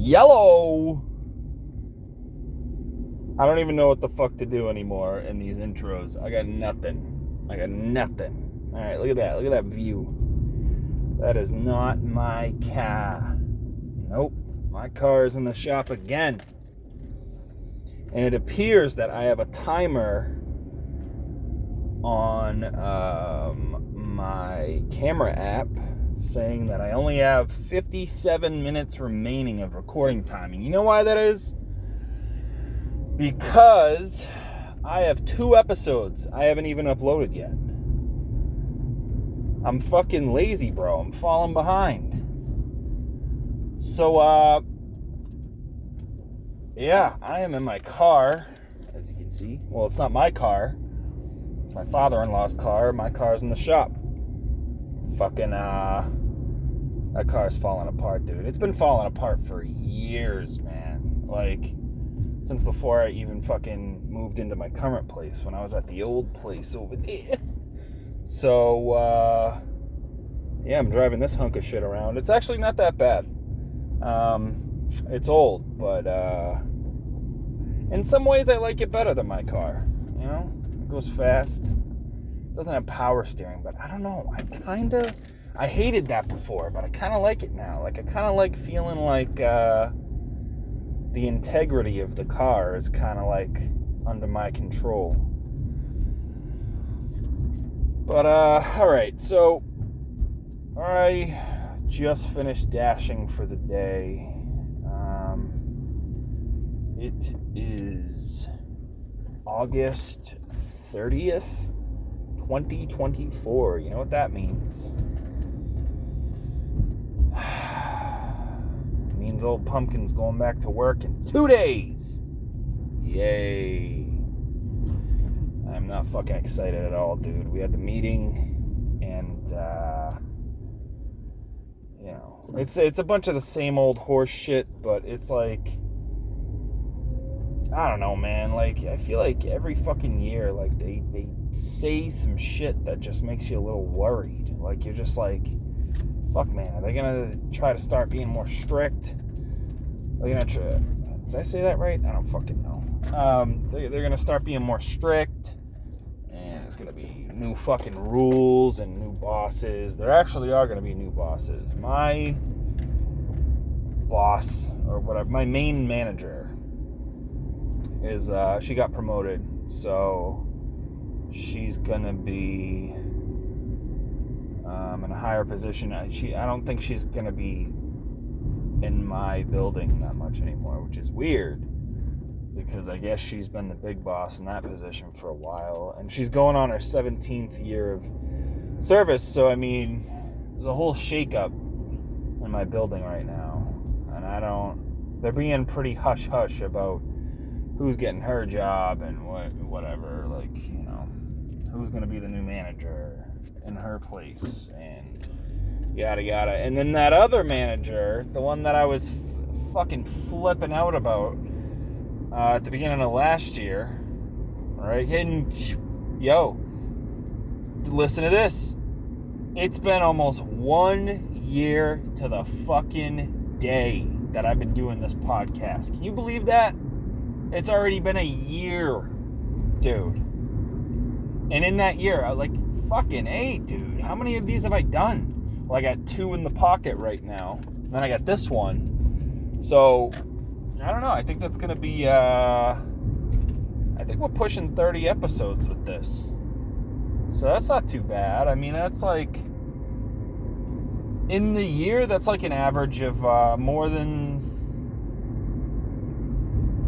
Yellow. I don't even know what the fuck to do anymore in these intros. I got nothing. All right, look at that. Look at that view. That is not my car. Nope. My car is in the shop again. And it appears that I have a timer on my camera app saying that I only have 57 minutes remaining of recording time. And you know why that is? Because I have 2 episodes I haven't even uploaded yet. I'm fucking lazy, bro. I'm falling behind. So, yeah, I am in my car, as you can see. Well, it's not my car. It's my father-in-law's car. My car's in the shop. Fucking, that car's falling apart, dude. It's been falling apart for years, man. Like, since before I even fucking moved into my current place, when I was at the old place over there. So, yeah, I'm driving this hunk of shit around. It's actually not that bad. It's old, but, in some ways I like it better than my car. You know? It goes fast. It doesn't have power steering, but I don't know. I hated that before, but I kind of like it now. Like, I kind of like feeling like, the integrity of the car is kind of like under my control. But, alright, so I just finished dashing for the day. It is August 30th, 2024. You know what that means? It means old Pumpkin's going back to work in 2 days. Yay. I'm not fucking excited at all, dude. We had the meeting, and, you know, it's a bunch of the same old horse shit, but it's like, I don't know, man. Like, I feel like every fucking year, like, they say some shit that just makes you a little worried. Like, you're just like, fuck, man, are they gonna try to start being more strict? Are they gonna try... Did I say that right? I don't fucking know. They're gonna start being more strict, and it's gonna be new fucking rules and new bosses. There actually are gonna be new bosses. My boss, or whatever, my main manager is, she got promoted, so she's gonna be in a higher position. I don't think she's gonna be in my building that much anymore, which is weird, because I guess she's been the big boss in that position for a while, and she's going on her 17th year of service. So I mean, there's a whole shakeup in my building right now, and they're being pretty hush-hush about who's getting her job and whatever, like, you know, who's going to be the new manager in her place, and yada yada. And then that other manager, the one that I was fucking flipping out about at the beginning of last year, right? And yo, listen to this. It's been almost 1 year to the fucking day that I've been doing this podcast. Can you believe that? It's already been a year, dude. And in that year, I like, fucking A, dude. How many of these have I done? Well, I got 2 in the pocket right now. And then I got this one. So, I don't know. I think that's going to be, I think we're pushing 30 episodes with this. So that's not too bad. I mean, that's like, in the year, that's like an average of more than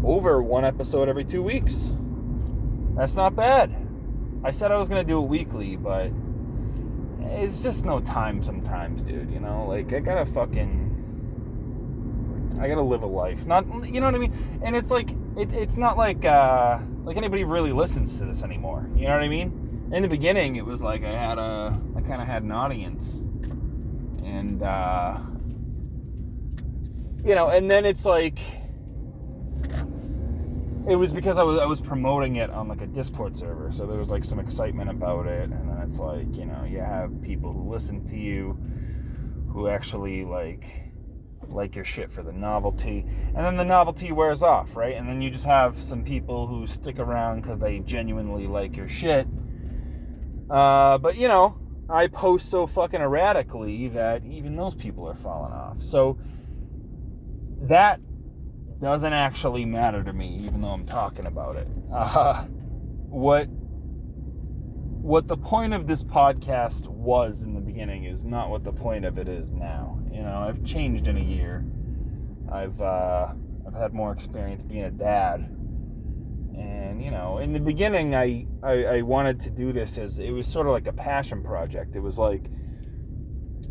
over 1 episode every 2 weeks. That's not bad. I said I was going to do it weekly, but it's just no time sometimes, dude, you know? Like, I gotta live a life. Not, you know what I mean? And it's like, it's not like anybody really listens to this anymore. You know what I mean? In the beginning, it was like I kind of had an audience. And, you know, and then it's like, it was because I was promoting it on like a Discord server, so there was like some excitement about it, and then it's like, you know, you have people who listen to you, who actually like like your shit for the novelty, and then the novelty wears off, right? And then you just have some people who stick around because they genuinely like your shit. But you know, I post so fucking erratically that even those people are falling off. So that doesn't actually matter to me, even though I'm talking about it. What the point of this podcast was in the beginning is not what the point of it is now. You know, I've changed in a year. I've had more experience being a dad. And, you know, in the beginning, I wanted to do this as, it was sort of like a passion project. It was like,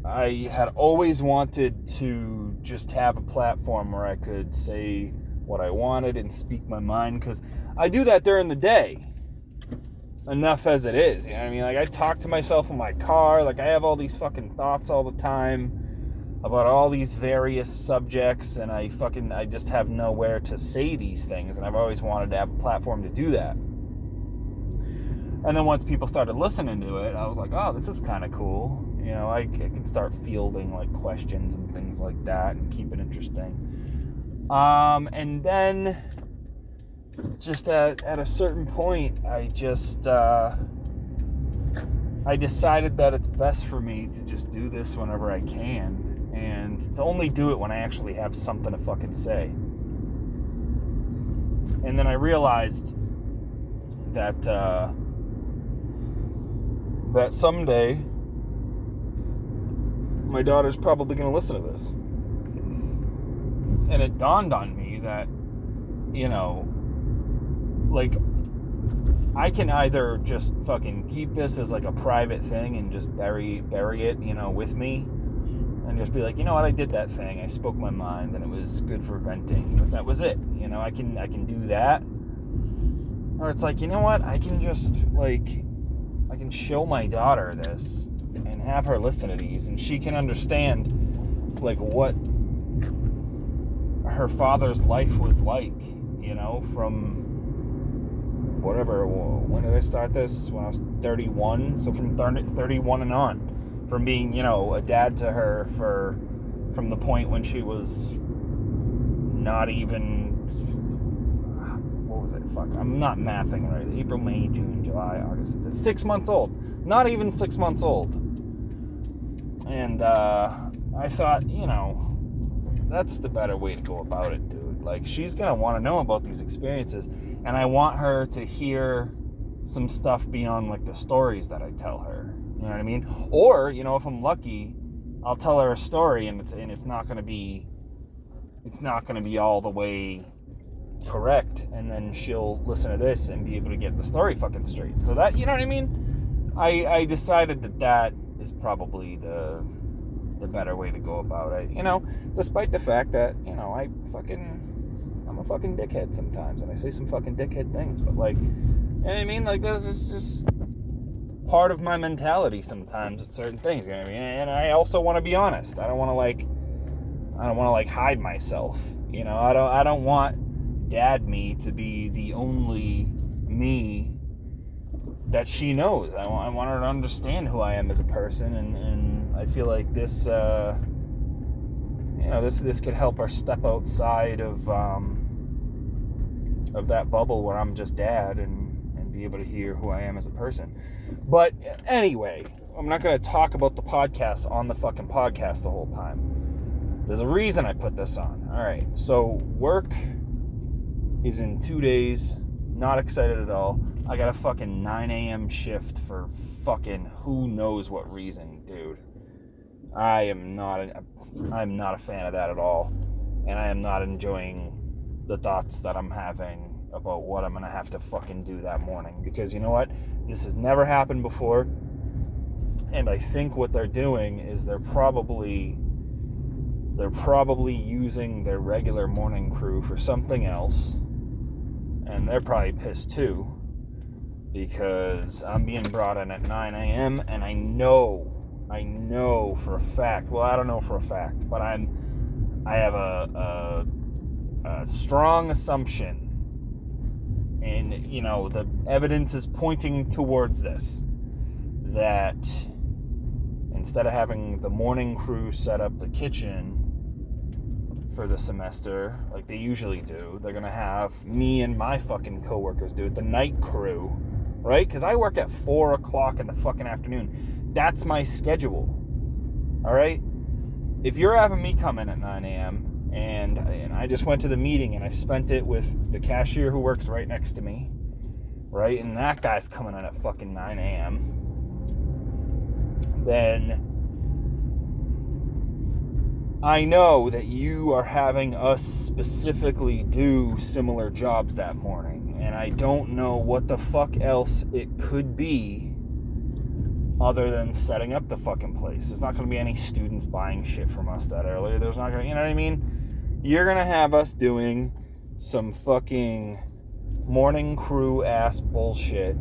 I had always wanted to just have a platform where I could say what I wanted and speak my mind, because I do that during the day enough as it is, you know what I mean? Like, I talk to myself in my car, like, I have all these fucking thoughts all the time about all these various subjects, and I just have nowhere to say these things, and I've always wanted to have a platform to do that. And then once people started listening to it, I was like, oh, this is kind of cool. You know, I can start fielding, like, questions and things like that and keep it interesting. And then, just at a certain point, I decided that it's best for me to just do this whenever I can, and to only do it when I actually have something to fucking say. And then I realized that that someday my daughter's probably going to listen to this. And it dawned on me that, you know, like, I can either just fucking keep this as like a private thing and just bury it, you know, with me, and just be like, you know what, I did that thing, I spoke my mind, and it was good for venting, but that was it. You know, I can do that. Or it's like, you know what, I can just, like, I can show my daughter this and have her listen to these, and she can understand, like, what her father's life was like, you know, from whatever, when did I start this? When I was 31, so from 31 and on, from being, you know, a dad to her from the point when she was not even, what was it, fuck, I'm not mathing right, April, May, June, July, August, 6 months old, not even 6 months old. And I thought, you know, that's the better way to go about it, dude. Like, she's gonna want to know about these experiences, and I want her to hear some stuff beyond, like, the stories that I tell her. You know what I mean? Or, you know, if I'm lucky, I'll tell her a story, and it's not gonna be all the way correct, and then she'll listen to this and be able to get the story fucking straight. So that, you know what I mean? I decided that is probably the better way to go about it, you know, despite the fact that, you know, I'm a fucking dickhead sometimes, and I say some fucking dickhead things, but, like, you know what I mean? Like, this is just part of my mentality sometimes with certain things, you know what I mean? And I also want to be honest. I don't want to hide myself, you know? I don't want dad me to be the only me that she knows. I want her to understand who I am as a person, and I feel like this, you know, this could help her step outside of that bubble where I'm just dad, and be able to hear who I am as a person. But anyway, I'm not going to talk about the podcast on the fucking podcast the whole time. There's a reason I put this on. All right, so work is in 2 days. Not excited at all. I got a fucking 9 a.m. shift for fucking who knows what reason, dude. I'm not a fan of that at all, and I am not enjoying the thoughts that I'm having about what I'm gonna have to fucking do that morning, because you know what? This has never happened before, and I think what they're doing is they're probably using their regular morning crew for something else, and they're probably pissed too, because I'm being brought in at 9 a.m. and I know for a fact, well, I don't know for a fact, but I have a strong assumption, and, you know, the evidence is pointing towards this, that instead of having the morning crew set up the kitchen, for the semester, like they usually do. They're gonna have me and my fucking coworkers do it, the night crew, right? Because I work at 4 o'clock in the fucking afternoon. That's my schedule. All right? If you're having me come in at 9 a.m. and I just went to the meeting and I spent it with the cashier who works right next to me, right? And that guy's coming in at fucking 9 a.m. Then I know that you are having us specifically do similar jobs that morning, and I don't know what the fuck else it could be other than setting up the fucking place. There's not going to be any students buying shit from us that early. There's not going to, you know what I mean? You're going to have us doing some fucking morning crew ass bullshit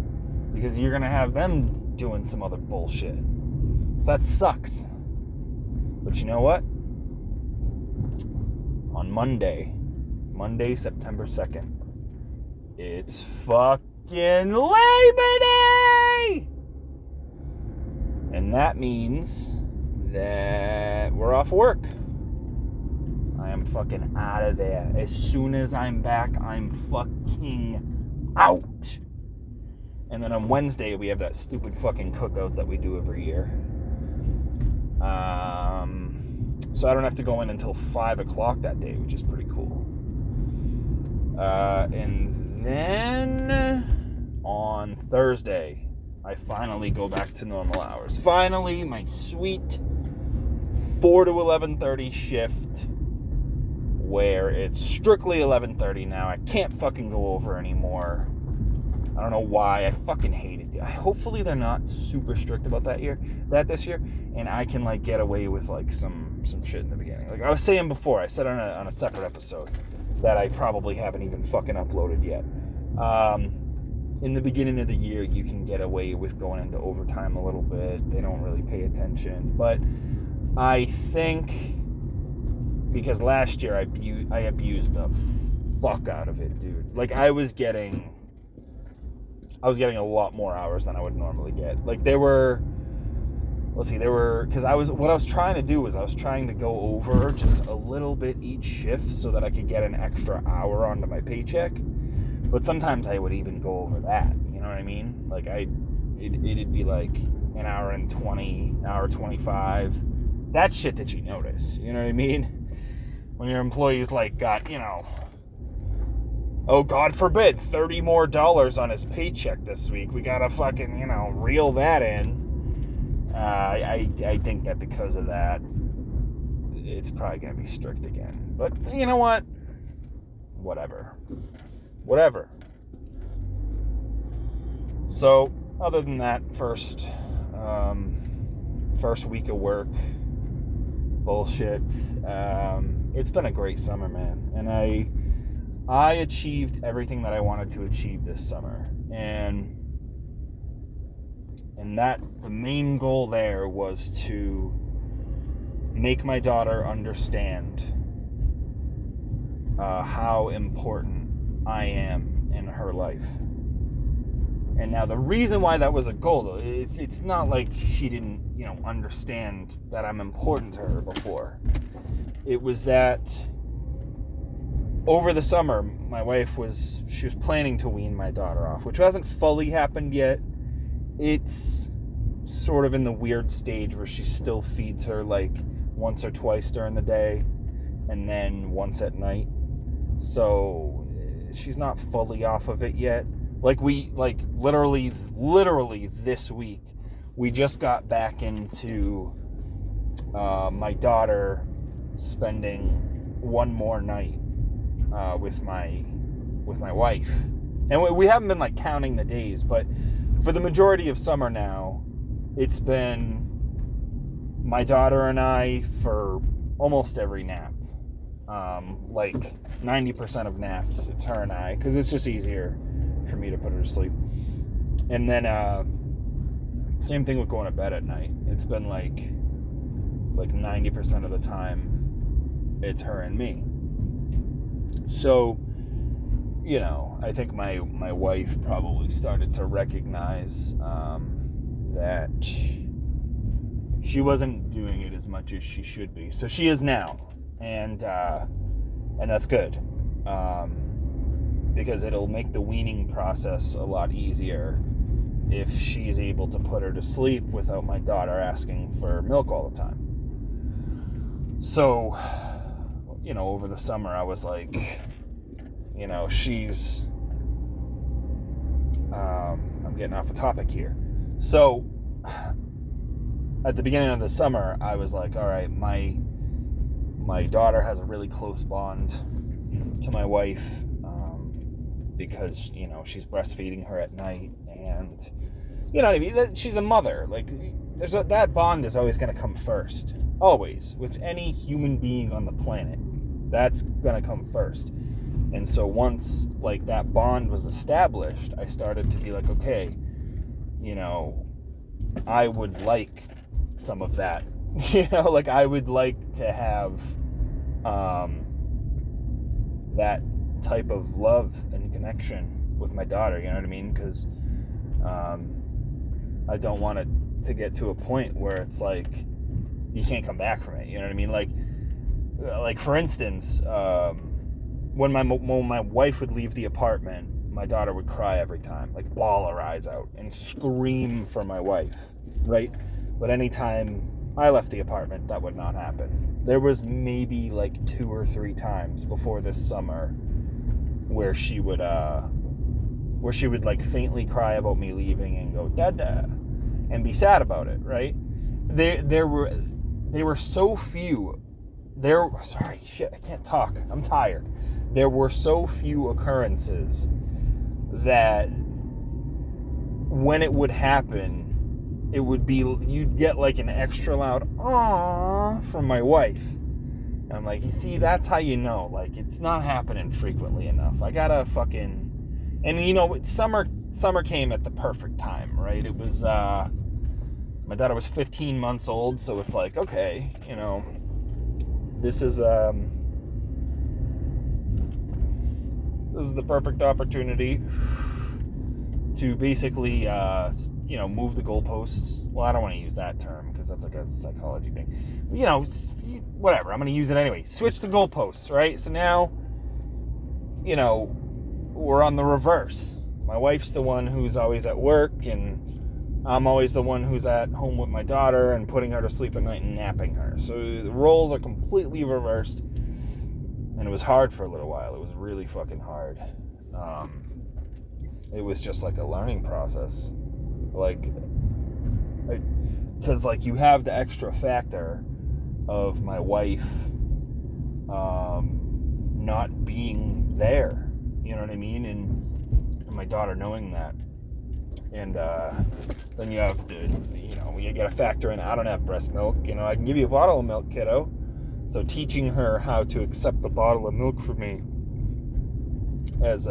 because you're going to have them doing some other bullshit. So that sucks. But you know what? On Monday, September 2nd, it's fucking Labor Day! And that means that we're off work. I am fucking out of there. As soon as I'm back, I'm fucking out. And then on Wednesday, we have that stupid fucking cookout that we do every year. So I don't have to go in until 5 o'clock that day, which is pretty cool. And then on Thursday, I finally go back to normal hours. Finally, my sweet 4 to 11:30 shift, where it's strictly 11:30 now. I can't fucking go over anymore. I don't know why. I fucking hate it. Hopefully they're not super strict about that this year, and I can like get away with like some shit in the beginning. Like I was saying before, I said on a separate episode that I probably haven't even fucking uploaded yet. In the beginning of the year, you can get away with going into overtime a little bit. They don't really pay attention. But I think because last year I abused the fuck out of it, dude. Like I was getting a lot more hours than I would normally get. Like because what I was trying to do was I was trying to go over just a little bit each shift so that I could get an extra hour onto my paycheck. But sometimes I would even go over that, you know what I mean? Like it'd be like an hour and 20, an hour 25. That's shit that you notice, you know what I mean? When your employee's like got, you know, oh, God forbid, $30 more on his paycheck this week. We gotta fucking, you know, reel that in. I think that because of that, it's probably gonna be strict again. But you know what? Whatever. So, other than that, first week of work, bullshit. It's been a great summer, man, and I achieved everything that I wanted to achieve this summer, and that the main goal there was to make my daughter understand how important I am in her life. And now the reason why that was a goal, though, it's not like she didn't, you know, understand that I'm important to her before. It was that over the summer, my wife she was planning to wean my daughter off, which hasn't fully happened yet. It's sort of in the weird stage where she still feeds her like once or twice during the day and then once at night. So she's not fully off of it yet. Literally this week, we just got back into my daughter spending one more night with my wife, and we haven't been like counting the days, but for the majority of summer now, it's been my daughter and I for almost every nap. Like 90% of naps, it's her and I, because it's just easier for me to put her to sleep. And then same thing with going to bed at night. It's been like 90% of the time, it's her and me. So, you know, I think my wife probably started to recognize that she wasn't doing it as much as she should be. So she is now. And And that's good. Because it'll make the weaning process a lot easier if she's able to put her to sleep without my daughter asking for milk all the time. So, over the summer I was like, she's... I'm getting off a topic here. So, at the beginning of the summer, I was like, all right, my daughter has a really close bond to my wife, because, she's breastfeeding her at night, and, you know what I mean? She's a mother. Like, that bond is always going to come first. Always. With any human being on the planet, that's going to come first. And so once, like, that bond was established, I started to be like, okay, I would like some of that. Like, I would like to have that type of love and connection with my daughter, you know what I mean? Because I don't want it to get to a point where it's like you can't come back from it, you know what I mean? Like for instance, when my wife would leave the apartment, my daughter would cry every time, like bawl her eyes out and scream for my wife, right? But anytime I left the apartment, that would not happen. There was maybe like 2 or 3 times before this summer where she would like faintly cry about me leaving and go dada and be sad about it, right? They were so few. Sorry, shit, I can't talk. I'm tired. There were so few occurrences that when it would happen, it would be, you'd get like an extra loud "aww" from my wife. And I'm like, you see, that's how you know, like, it's not happening frequently enough. I gotta fucking, and summer came at the perfect time, right? It was, my daughter was 15 months old, so it's like, okay, this is the perfect opportunity to basically, move the goalposts. Well, I don't want to use that term because that's like a psychology thing. But, whatever. I'm going to use it anyway. Switch the goalposts, right? So now, we're on the reverse. My wife's the one who's always at work, and I'm always the one who's at home with my daughter and putting her to sleep at night and napping her. So the roles are completely reversed. And it was hard for a little while. It was really fucking hard. It was just like a learning process. Because you have the extra factor of my wife not being there. You know what I mean? And my daughter knowing that. And then you have to, you got to factor in, I don't have breast milk. I can give you a bottle of milk, kiddo. So teaching her how to accept the bottle of milk from me as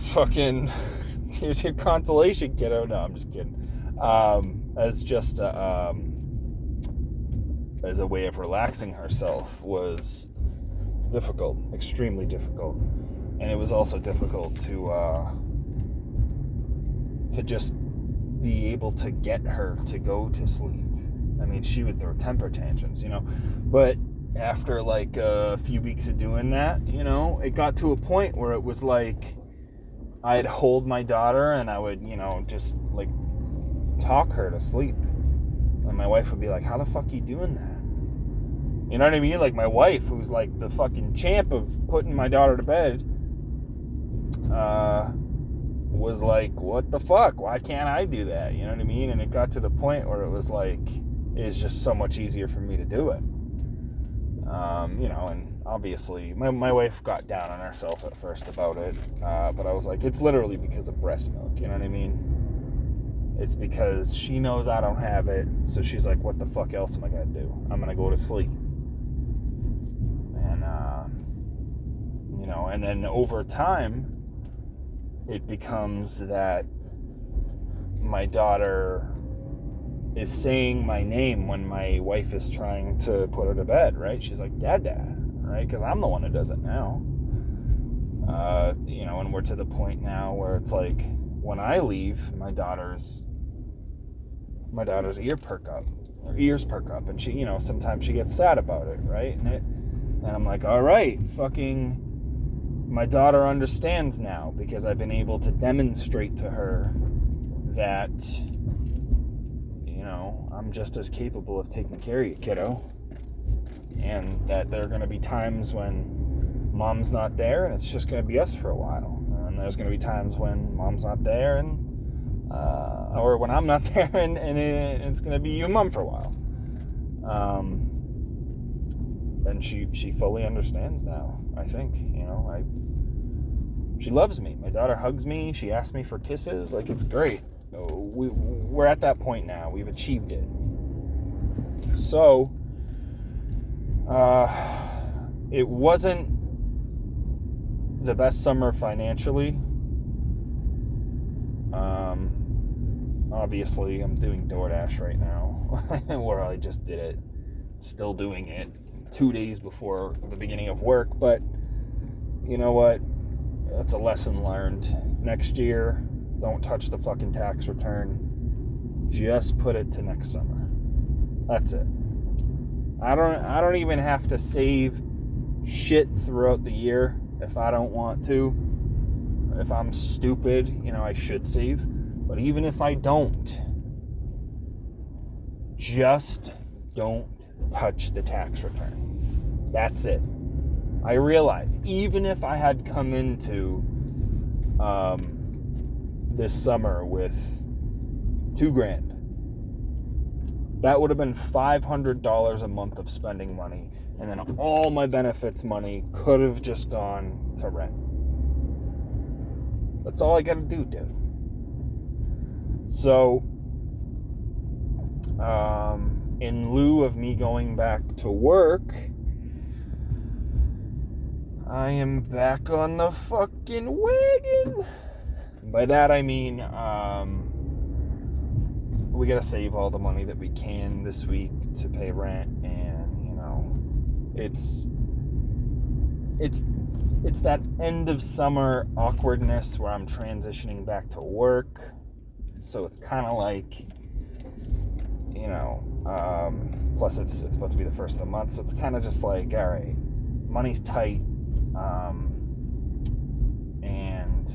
fucking, here's your consolation, kiddo. No, I'm just kidding. As just as a way of relaxing herself was difficult, extremely difficult. And it was also difficult to just be able to get her to go to sleep. I mean, she would throw temper tantrums, but after like a few weeks of doing that, it got to a point where it was like I'd hold my daughter and I would, just like talk her to sleep. And my wife would be like, how the fuck are you doing that? You know what I mean? Like my wife, who's like the fucking champ of putting my daughter to bed, was like, what the fuck? Why can't I do that? You know what I mean? And it got to the point where it was like, it's just so much easier for me to do it. And obviously my wife got down on herself at first about it, but I was like, it's literally because of breast milk, you know what I mean? It's because she knows I don't have it, so she's like, what the fuck else am I gonna do? I'm gonna go to sleep. And and then over time it becomes that my daughter is saying my name when my wife is trying to put her to bed, right? She's like, Dada, right? Because I'm the one who does it now. And we're to the point now where it's like, when I leave, my daughter's my daughter's ears perk up, and she, sometimes she gets sad about it, right? And I'm like, all right, fucking, my daughter understands now because I've been able to demonstrate to her that, I'm just as capable of taking care of you, kiddo. And that there are going to be times when mom's not there and it's just going to be us for a while. And there's going to be times when mom's not there or when I'm not there and it's going to be you and mom for a while. And she fully understands now, I think. She loves me. My daughter hugs me. She asks me for kisses. Like, it's great. We're at that point now. We've achieved it. So, it wasn't the best summer financially. Obviously, I'm doing DoorDash right now, where I just did it. Still doing it 2 days before the beginning of work, but you know what? That's a lesson learned. Next year, don't touch the fucking tax return. Just put it to next summer. That's it. I don't even have to save shit throughout the year if I don't want to. If I'm stupid, I should save. But even if I don't, just don't touch the tax return. That's it. I realized even if I had come into this summer with $2,000, that would have been $500 a month of spending money, and then all my benefits money could have just gone to rent. That's all I gotta do, dude. So, in lieu of me going back to work, I am back on the fucking wagon. By that I mean, we gotta save all the money that we can this week to pay rent, and it's that end of summer awkwardness where I'm transitioning back to work, so it's kind of like, plus it's about to be the first of the month, so it's kind of just like, all right, money's tight, and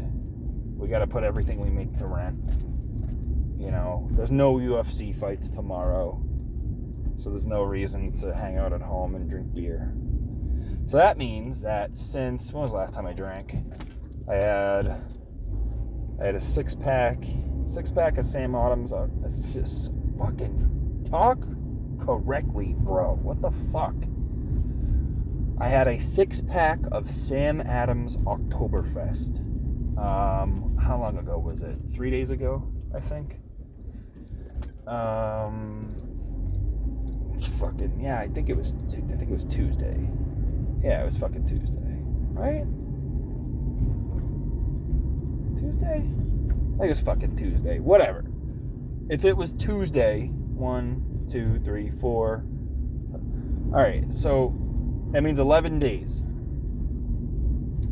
we got to put everything we make to rent. There's no UFC fights tomorrow, so there's no reason to hang out at home and drink beer. So that means that when was the last time I drank? I had a six-pack of Sam Adams. Fucking talk correctly, bro. What the fuck? I had a 6-pack of Sam Adams Oktoberfest. How long ago was it? 3 days ago, I think. I think it was Tuesday. Yeah, it was fucking Tuesday, right? Tuesday? I think it was fucking Tuesday. Whatever. If it was Tuesday, 1, 2, 3, 4. Alright, so that means 11 days.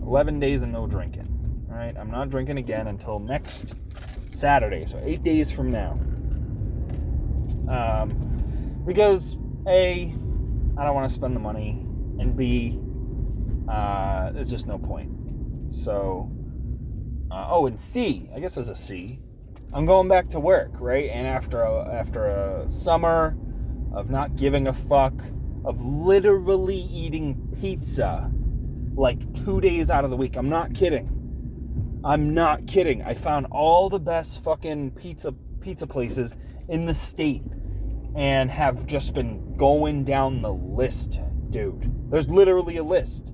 11 days and no drinking. Alright, I'm not drinking again until next Saturday, so 8 days from now. Because A, I don't want to spend the money, and B, there's just no point. So, and C, I guess there's a C. I'm going back to work, right? And after a summer of not giving a fuck, of literally eating pizza like 2 days out of the week. I'm not kidding. I found all the best fucking pizza places in the state and have just been going down the list, dude. There's literally a list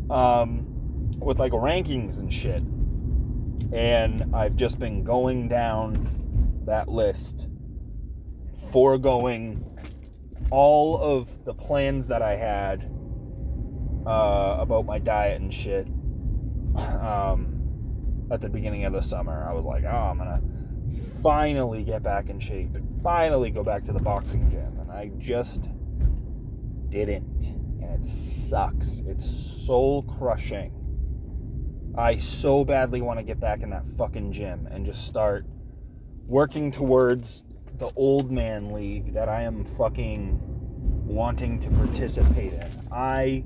with like rankings and shit. And I've just been going down that list, foregoing all of the plans that I had about my diet and shit at the beginning of the summer. I was like, I'm going to finally get back in shape and finally go back to the boxing gym. And I just didn't. And it sucks. It's soul crushing. I so badly want to get back in that fucking gym and just start working towards the old man league that I am fucking wanting to participate in. I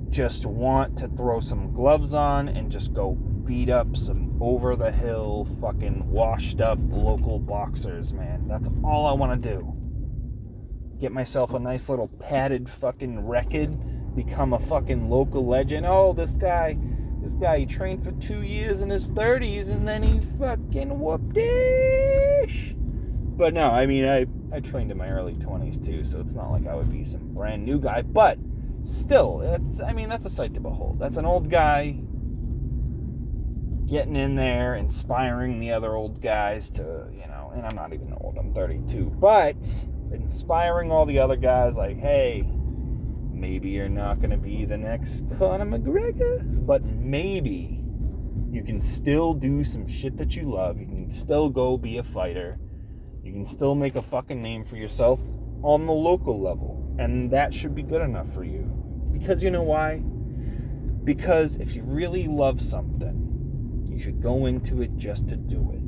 just want to throw some gloves on and just go beat up some over the hill fucking washed up local boxers, man. That's all I want to do. Get myself a nice little padded fucking record, become a fucking local legend. Oh, this guy, he trained for 2 years in his 30s and then he fucking whooped ish. But no, I mean, I trained in my early 20s too, so it's not like I would be some brand new guy, but still, that's a sight to behold. That's an old guy getting in there, inspiring the other old guys to, and I'm not even old, I'm 32, but inspiring all the other guys like, hey, maybe you're not going to be the next Conor McGregor, but maybe you can still do some shit that you love. You can still go be a fighter. You can still make a fucking name for yourself on the local level. And that should be good enough for you. Because you know why? Because if you really love something, you should go into it just to do it.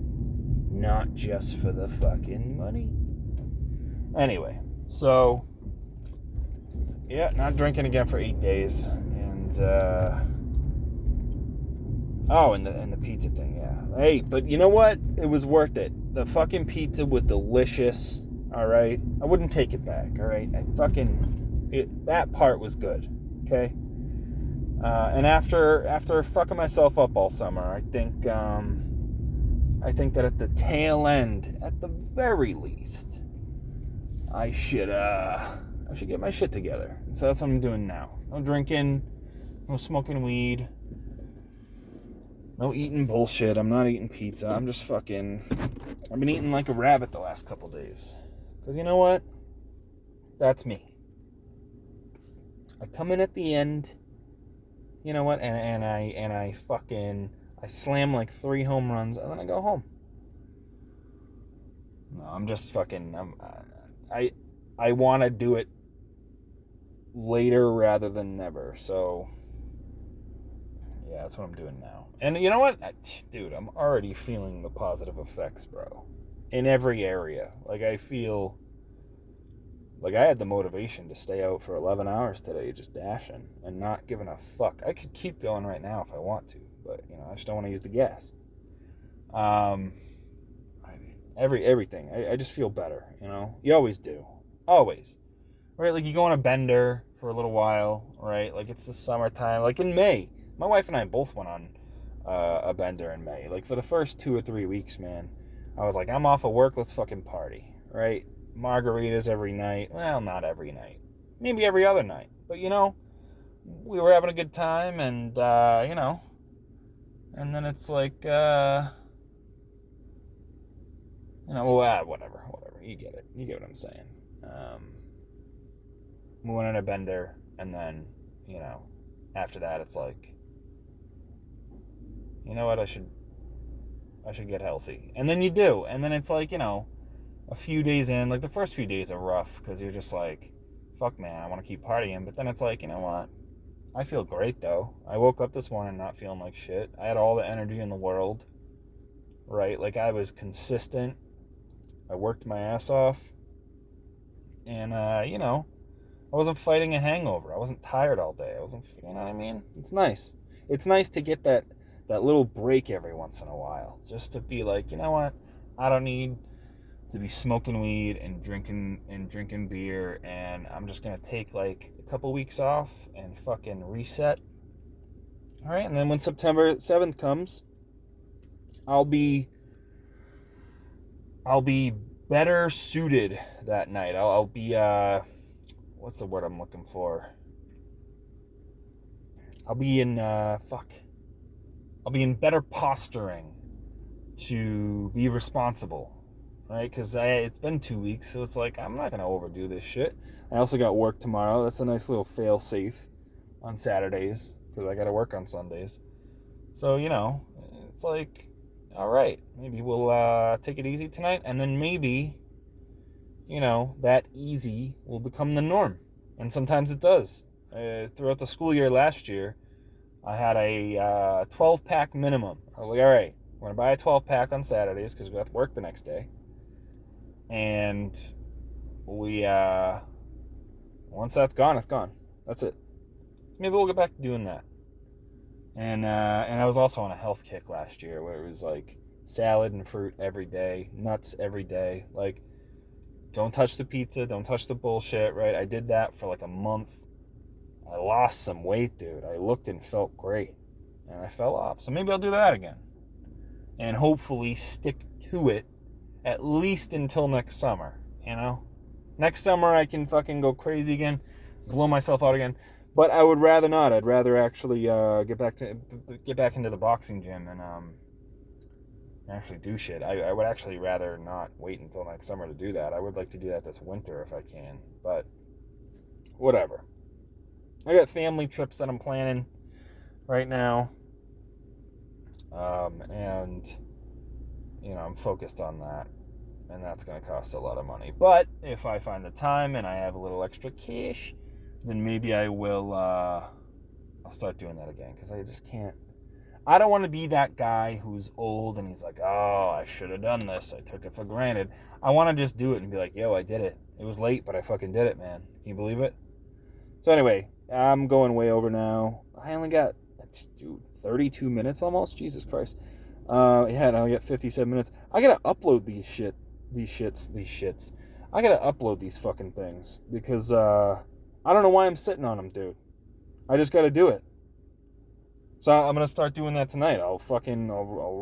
Not just for the fucking money. Anyway, so yeah, not drinking again for 8 days, and and the pizza thing, yeah. Hey, but you know what? It was worth it. The fucking pizza was delicious. All right, I wouldn't take it back. All right, that part was good. Okay, and after fucking myself up all summer, I think that at the tail end, at the very least, I should get my shit together. So that's what I'm doing now. No drinking, no smoking weed, no eating bullshit. I'm not eating pizza. I'm just I've been eating like a rabbit the last couple days. Because you know what? That's me. I come in at the end, you know what, and I slam like 3 home runs, and then I go home. No, I'm just I want to do it later rather than never. So, yeah, that's what I'm doing now. And you know what? Dude, I'm already feeling the positive effects, bro. In every area. Like, I feel like I had the motivation to stay out for 11 hours today just dashing and not giving a fuck. I could keep going right now if I want to, but, I just don't want to use the gas. Everything. I just feel better, You always do. Always. Right? Like, you go on a bender for a little while, right? Like, it's the summertime. Like, in May. My wife and I both went on a bender in May. Like, for the first 2 or 3 weeks, man, I was like, I'm off of work, let's fucking party, right? Margaritas every night. Well, not every night. Maybe every other night. But, we were having a good time, and, and then it's like, whatever. You get it. You get what I'm saying. We went on a bender, and then, after that, it's like, you know what, I should get healthy. And then you do. And then it's like, a few days in, like the first few days are rough, because you're just like, fuck, man, I want to keep partying. But then it's like, you know what? I feel great, though. I woke up this morning not feeling like shit. I had all the energy in the world, right? Like, I was consistent. I worked my ass off. And, I wasn't fighting a hangover. I wasn't tired all day. You know what I mean? It's nice. It's nice to get that little break every once in a while. Just to be like, you know what? I don't need to be smoking weed and drinking beer, and I'm just going to take like a couple weeks off and fucking reset. All right, and then when September 7th comes, I'll be better suited that night. I'll be what's the word I'm looking for? I'll be in better posturing to be responsible, right? Because it's been 2 weeks, so it's like, I'm not going to overdo this shit. I also got work tomorrow. That's a nice little fail-safe on Saturdays, because I got to work on Sundays. So, it's like, all right, maybe we'll take it easy tonight, and then maybe, that easy will become the norm. And sometimes it does. Throughout the school year last year, I had a 12-pack minimum. I was like, all right, we're going to buy a 12-pack on Saturdays because we have to work the next day. And we, once that's gone, it's gone. That's it. Maybe we'll get back to doing that. And I was also on a health kick last year where it was like salad and fruit every day, nuts every day. Like, don't touch the pizza, don't touch the bullshit, right? I did that for like a month. I lost some weight, dude. I looked and felt great. And I fell off. So maybe I'll do that again. And hopefully stick to it at least until next summer, you know? Next summer I can fucking go crazy again, blow myself out again. But I would rather not. I'd rather actually get back into the boxing gym and actually do shit. I would actually rather not wait until next summer to do that. I would like to do that this winter if I can. But whatever. I got family trips that I'm planning right now. And, you know, I'm focused on that. And that's going to cost a lot of money. But if I find the time and I have a little extra cash, then maybe I will, I'll start doing that again. Because I just can't. I don't want to be that guy who's old and he's like, oh, I should have done this. I took it for granted. I want to just do it and be like, yo, I did it. It was late, but I fucking did it, man. Can you believe it? So anyway, I'm going way over now. I only got, 32 minutes almost? Jesus Christ. I only got 57 minutes. I gotta upload these shits. I gotta upload these fucking things because I don't know why I'm sitting on them, dude. I just gotta do it. So I'm gonna start doing that tonight. I'll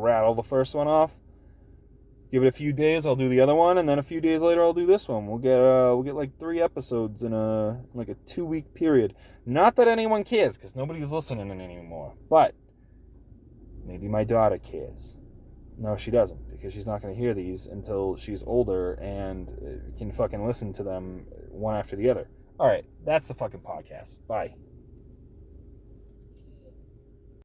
rattle the first one off. Give it a few days, I'll do the other one, and then a few days later I'll do this one. We'll get like 3 episodes in a 2-week period. Not that anyone cares, because nobody's listening anymore. But maybe my daughter cares. No, she doesn't, because she's not going to hear these until she's older and can fucking listen to them one after the other. All right, that's the fucking podcast. Bye.